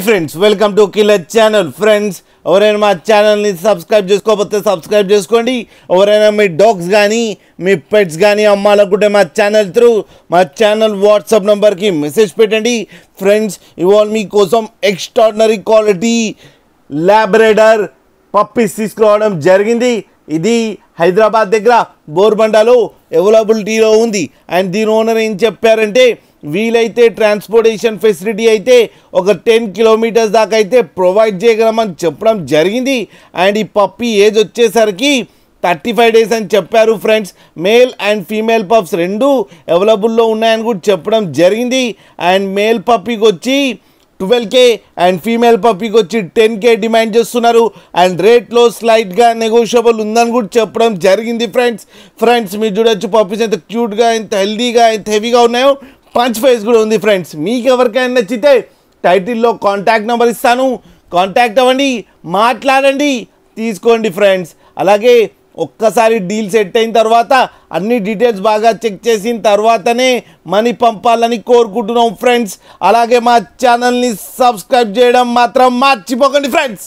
Friends welcome to killer channel. Friends ఎవరైనా మా ఛానల్ని సబ్స్క్రైబ్ చేసుకోకపోతే సబ్స్క్రైబ్ చేసుకోండి. ఎవరైనా మీ డాగ్స్ కానీ మీ పెట్స్ కానీ అమ్మాలనుకుంటే మా ఛానల్ వాట్సాప్ నెంబర్కి మెసేజ్ పెట్టండి. ఫ్రెండ్స్ ఇవాళ మీకోసం ఎక్స్ట్రాడినరీ క్వాలిటీ లాబ్రేడర్ పప్పీస్ తీసుకురావడం జరిగింది. ఇది హైదరాబాద్ దగ్గర బోర్బండాలో అవైలబిలిటీలో ఉంది. అండ్ దీని ఓనర్ ఏం చెప్పారంటే వీలైతే ట్రాన్స్పోర్టేషన్ ఫెసిలిటీ అయితే ఒక 10 కిలోమీటర్స్ దాకా అయితే ప్రొవైడ్ చేయగలమని చెప్పడం జరిగింది. అండ్ ఈ పప్పీ ఏజ్ వచ్చేసరికి 35 డేస్ అని చెప్పారు. Friends male and female pups రెండు అవైలబుల్లో ఉన్నాయని కూడా చెప్పడం జరిగింది. అండ్ మేల్ పప్పీకి వచ్చి 12K అండ్ ఫీమేల్ పప్పీకి వచ్చి 10K డిమాండ్ చేస్తున్నారు. అండ్ రేట్లో స్లైట్గా నెగోషియబుల్ ఉందని కూడా చెప్పడం జరిగింది. ఫ్రెండ్స్ మీరు చూడొచ్చు పప్పీస్ ఎంత క్యూట్గా, ఎంత హెల్దీగా, ఎంత హెవీగా ఉన్నాయో. పంచ్ ఫేస్ కూడా ఉంది. ఫ్రెండ్స్ మీకు ఎవరికైనా నచ్చితే టైటిల్లో కాంటాక్ట్ నెంబర్ ఇస్తాను, కాంటాక్ట్ అవ్వండి, మాట్లాడండి, తీసుకోండి. ఫ్రెండ్స్ అలాగే ఒక్కసారి డీల్ సెట్ అయిన తర్వాత అన్ని డీటెయిల్స్ బాగా చెక్ చేసిన తర్వాతనే మనీ పంపాలని కోరుకుంటున్నాం. ఫ్రెండ్స్ అలాగే మా ఛానల్ని సబ్స్క్రైబ్ చేయడం మాత్రం మర్చిపోకండి. ఫ్రెండ్స్